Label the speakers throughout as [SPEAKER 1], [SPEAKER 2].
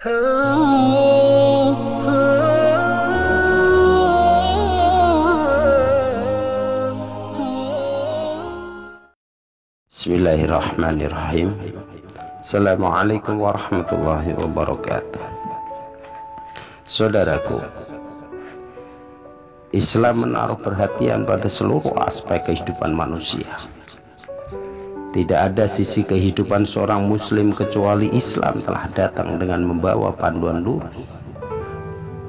[SPEAKER 1] Bismillahirrahmanirrahim. Assalamualaikum warahmatullahi wabarakatuh. Saudaraku, Islam menaruh perhatian pada seluruh aspek kehidupan manusia. Tidak ada sisi kehidupan seorang muslim kecuali Islam telah datang dengan membawa panduan lurus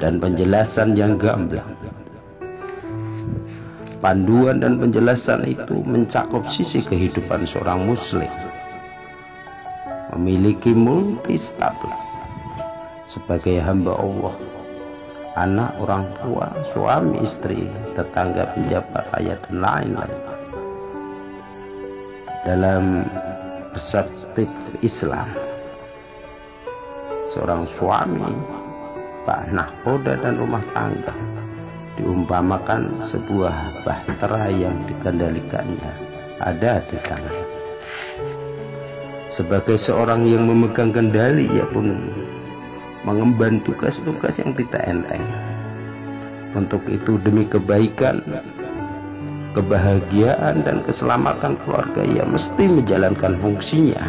[SPEAKER 1] dan penjelasan yang gamblang. Panduan dan penjelasan itu mencakup sisi kehidupan seorang muslim, memiliki multi status sebagai hamba Allah, anak, orang tua, suami, istri, tetangga, pejabat, rakyat, dan lain-lain. Dalam perspektif Islam, seorang suami, pak nahkoda dan rumah tangga diumpamakan sebuah bahtera yang dikendalikannya ada di tangan. Sebagai seorang yang memegang kendali, ia pun mengemban tugas-tugas yang tidak enteng. Untuk itu, demi kebaikan, kebahagiaan, dan keselamatan keluarga, ia mesti menjalankan fungsinya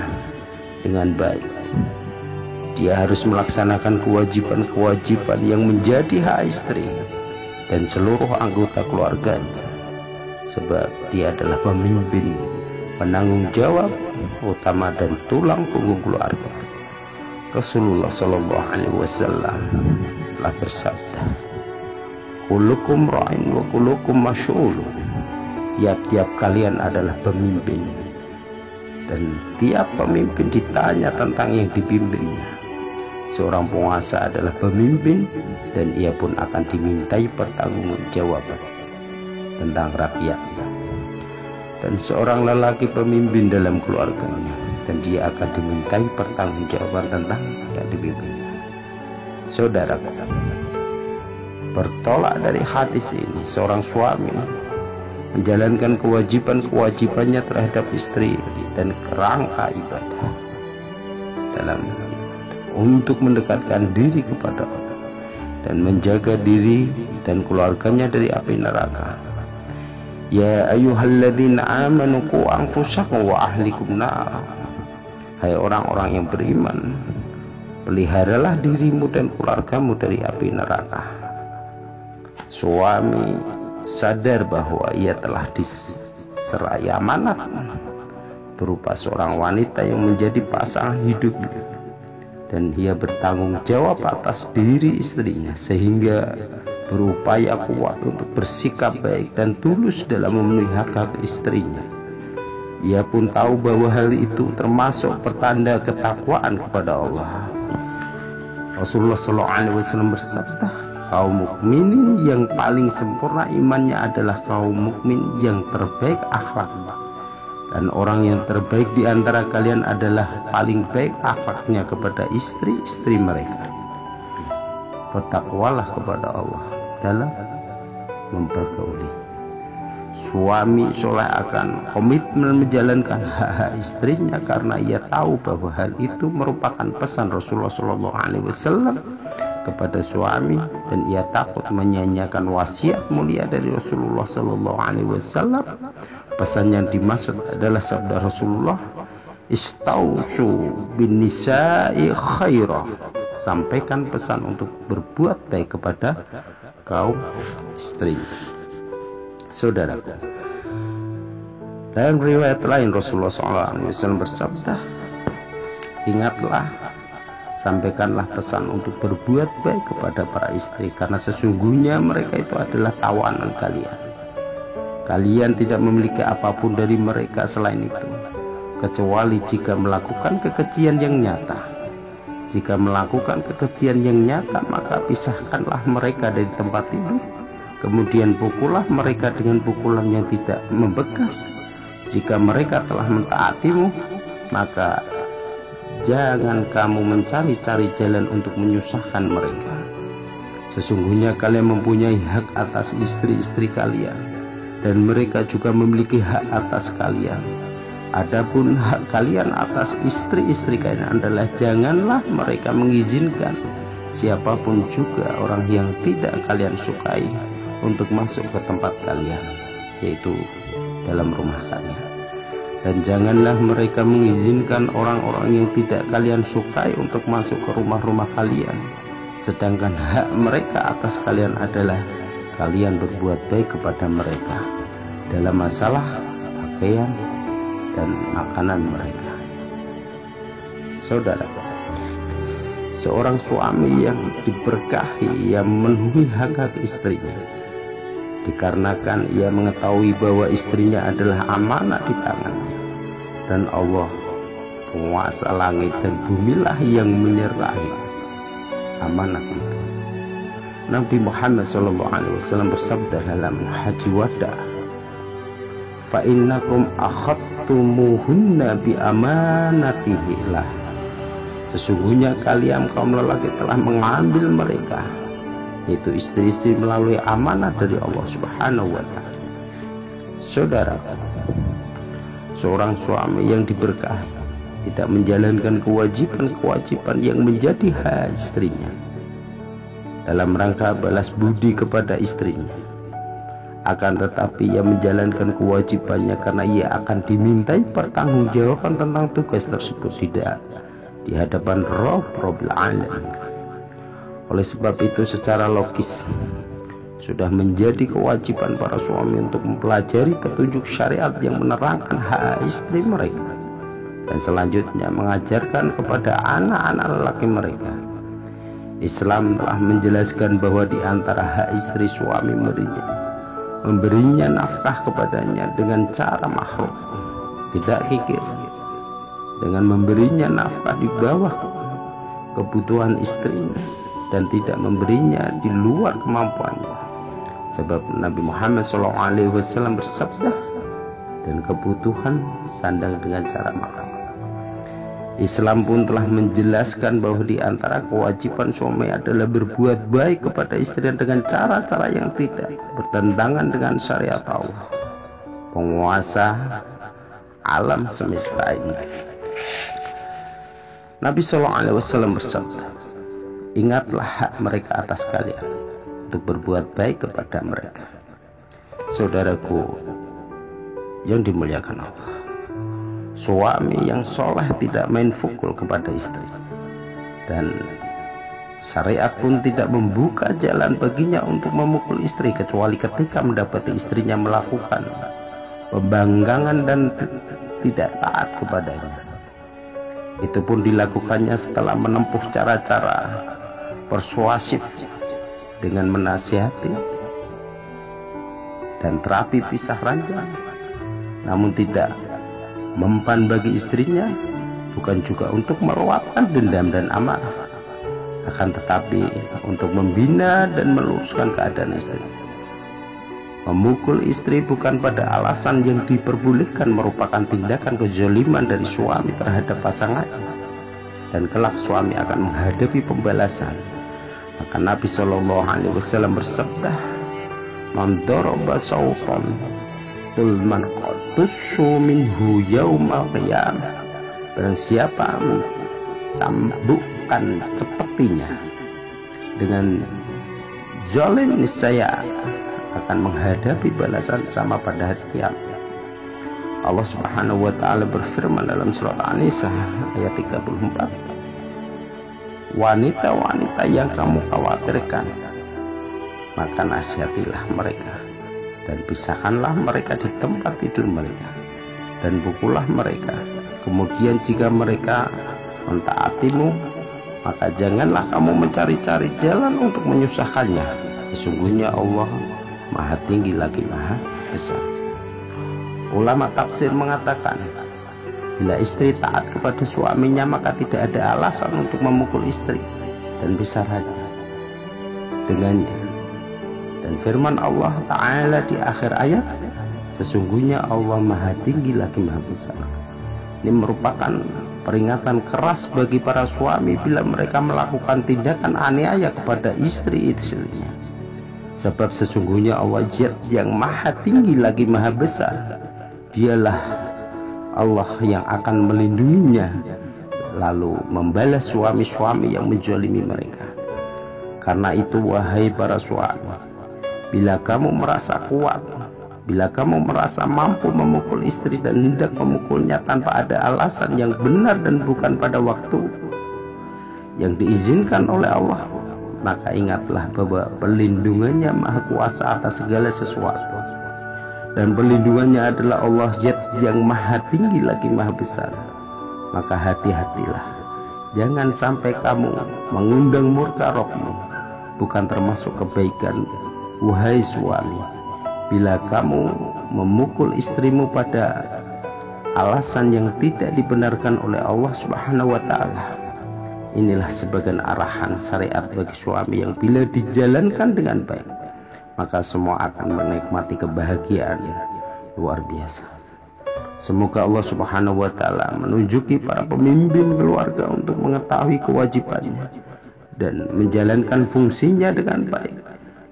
[SPEAKER 1] dengan baik. Dia harus melaksanakan kewajiban-kewajiban yang menjadi hak istri dan seluruh anggota keluarganya, sebab dia adalah pemimpin, penanggung jawab utama dan tulang punggung keluarga. Rasulullah Shallallahu Alaihi Wasallam telah bersabda, "Kullukum ra'in wa kullukum mas'ulun." Tiap-tiap kalian adalah pemimpin, dan tiap pemimpin ditanya tentang yang dipimpinnya. Seorang penguasa adalah pemimpin, dan ia pun akan dimintai pertanggungjawaban tentang rakyatnya. Dan seorang lelaki pemimpin dalam keluarganya, dan dia akan dimintai pertanggungjawaban tentang yang dipimpinnya. Saudaraku, bertolak dari hadis ini, seorang suami menjalankan kewajiban-kewajibannya terhadap istri dan kerangka ibadah dalam untuk mendekatkan diri kepada Allah dan menjaga diri dan keluarganya dari api neraka. Ya ayyuhalladzina amanu qu anfusakum wa ahlikum nar. Hai orang-orang yang beriman, peliharalah dirimu dan keluargamu dari api neraka. Suami sadar bahwa ia telah diserai amanat berupa seorang wanita yang menjadi pasangan hidupnya, dan ia bertanggung jawab atas diri istrinya, sehingga berupaya kuat untuk bersikap baik dan tulus dalam memenuhi hak istrinya. Ia pun tahu bahwa hal itu termasuk pertanda ketakwaan kepada Allah. Rasulullah SAW bersabda, kaum mukminin yang paling sempurna imannya adalah kaum mukmin yang terbaik akhlaknya, dan orang yang terbaik di antara kalian adalah paling baik akhlaknya kepada istri-istri mereka. Bertakwalah kepada Allah dalam mempergauli. Suami soleh akan komitmen menjalankan hak-hak istrinya karena ia tahu bahwa hal itu merupakan pesan Rasulullah SAW kepada suami, dan ia takut menyanyiakan wasiat mulia dari Rasulullah SAW. Pesan yang dimaksud adalah sabda Rasulullah, "Istausu bin nisa'i khairah." Sampaikan pesan untuk berbuat baik kepada kaum istri. Saudaraku, dalam riwayat lain Rasulullah SAW bersabda, ingatlah, sampaikanlah pesan untuk berbuat baik kepada para istri, karena sesungguhnya mereka itu adalah tawanan kalian. Kalian tidak memiliki apapun dari mereka selain itu, kecuali jika melakukan kekejian yang nyata. Jika melakukan kekejian yang nyata, maka pisahkanlah mereka dari tempat tidur, kemudian pukullah mereka dengan pukulan yang tidak membekas. Jika mereka telah mentaatimu, maka jangan kamu mencari-cari jalan untuk menyusahkan mereka. Sesungguhnya kalian mempunyai hak atas istri-istri kalian, dan mereka juga memiliki hak atas kalian. Adapun hak kalian atas istri-istri kalian adalah janganlah mereka mengizinkan siapapun juga orang yang tidak kalian sukai untuk masuk ke tempat kalian, yaitu dalam rumah kalian. Dan janganlah mereka mengizinkan orang-orang yang tidak kalian sukai untuk masuk ke rumah-rumah kalian, sedangkan hak mereka atas kalian adalah kalian berbuat baik kepada mereka dalam masalah pakaian dan makanan mereka. Saudara, seorang suami yang diberkahi, yang memenuhi hak-hak istrinya, dikarenakan ia mengetahui bahwa istrinya adalah amanah di tangannya, dan Allah penguasa langit dan bumilah yang menyerahi amanah itu. Nabi Muhammad SAW bersabda dalam Haji Wada, fa innakum akhadtumuhunna bi amanatihillah, sesungguhnya kalian kaum lelaki telah mengambil mereka, yaitu istri-istri, melalui amanah dari Allah Subhanahu wa ta'ala. Saudara, seorang suami yang diberkahi tidak menjalankan kewajiban-kewajiban yang menjadi hak istrinya dalam rangka balas budi kepada istrinya, akan tetapi ia menjalankan kewajibannya karena ia akan dimintai pertanggungjawaban tentang tugas tersebut tidak di hadapan Rabbil Alamin. Oleh sebab itu, secara logis sudah menjadi kewajiban para suami untuk mempelajari petunjuk syariat yang menerangkan hak istri mereka, dan selanjutnya mengajarkan kepada anak-anak lelaki mereka. Islam telah menjelaskan bahwa di antara hak istri suami memberinya nafkah kepadanya dengan cara makruh, tidak kikir, dengan memberinya nafkah di bawah kebutuhan istrinya dan tidak memberinya di luar kemampuannya. Sebab Nabi Muhammad SAW bersabda, dan kebutuhan sandang dengan cara makruh. Islam pun telah menjelaskan bahwa di antara kewajiban suami adalah berbuat baik kepada istri dengan cara-cara yang tidak bertentangan dengan syariat Allah, penguasa alam semesta ini. Nabi SAW bersabda, ingatlah hak mereka atas kalian untuk berbuat baik kepada mereka. Saudaraku yang dimuliakan Allah, suami yang soleh tidak main pukul kepada istri, dan syariat pun tidak membuka jalan baginya untuk memukul istri kecuali ketika mendapati istrinya melakukan pembanggangan dan tidak taat kepadanya. Itu pun dilakukannya setelah menempuh cara-cara persuasif dengan menasihati dan terapi pisah ranjang, namun tidak mempan bagi istrinya, bukan juga untuk meluapkan dendam dan amarah, akan tetapi untuk membina dan meluruskan keadaan istri. Memukul istri bukan pada alasan yang diperbolehkan merupakan tindakan kezaliman dari suami terhadap pasangannya, dan kelak suami akan menghadapi pembalasan. Maka Nabi SAW bersabda, man daraba sawtan tulman qadussu minhu yaumal qiyamah, barang siapa mencambukkan sepertinya dengan zalim, niscaya akan menghadapi balasan sama pada hari kiamat. Allah Subhanahu wa ta'ala berfirman dalam surat An-Nisa ayat 34, wanita-wanita yang kamu khawatirkan, maka nasihatilah mereka dan pisahkanlah mereka di tempat tidur mereka, dan pukullah mereka. Kemudian jika mereka mentaatimu, maka janganlah kamu mencari-cari jalan untuk menyusahkannya. Sesungguhnya Allah Maha Tinggi lagi Maha Besar. Ulama tafsir mengatakan, bila istri taat kepada suaminya, maka tidak ada alasan untuk memukul istri dan pisahkannya dengannya. Dan firman Allah Ta'ala di akhir ayat, sesungguhnya Allah Maha Tinggi lagi Maha Besar. Ini merupakan peringatan keras bagi para suami bila mereka melakukan tindakan aniaya kepada istri-istrinya. Sebab sesungguhnya Allah Zat yang Maha Tinggi lagi Maha Besar, Dialah Allah yang akan melindunginya, lalu membalas suami-suami yang menzalimi mereka. Karena itu wahai para suami, bila kamu merasa kuat, bila kamu merasa mampu memukul istri dan hendak memukulnya tanpa ada alasan yang benar dan bukan pada waktu yang diizinkan oleh Allah, maka ingatlah bahwa perlindungannya maha kuasa atas segala sesuatu, dan perlindungannya adalah Allah Zat yang maha tinggi lagi maha besar. Maka hati-hatilah, jangan sampai kamu mengundang murka Rabbmu. Bukan termasuk kebaikan, wahai suami, bila kamu memukul istrimu pada alasan yang tidak dibenarkan oleh Allah Subhanahu wa Ta'ala. Inilah sebagian arahan syariat bagi suami yang bila dijalankan dengan baik, maka semua akan menikmati kebahagiaan luar biasa. Semoga Allah Subhanahu wa Ta'ala menunjuki para pemimpin keluarga untuk mengetahui kewajibannya dan menjalankan fungsinya dengan baik,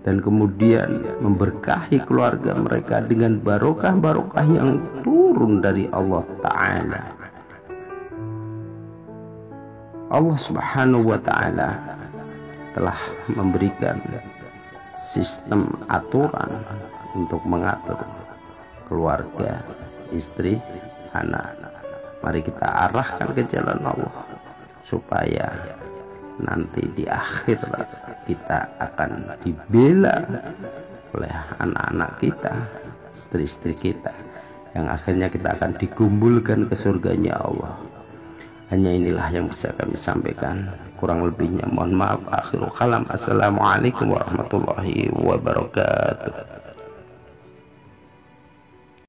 [SPEAKER 1] dan kemudian memberkahi keluarga mereka dengan barokah-barokah yang turun dari Allah Ta'ala. Allah Subhanahu wa Ta'ala telah memberikan sistem aturan untuk mengatur keluarga, istri, anak. Mari kita arahkan ke jalan Allah supaya nanti di akhir kita akan dibela oleh anak-anak kita, istri-istri kita, yang akhirnya kita akan dikumpulkan ke surganya Allah. Hanya inilah yang bisa kami sampaikan, kurang lebihnya mohon maaf. Akhirul kalam, assalamualaikum warahmatullahi wabarakatuh.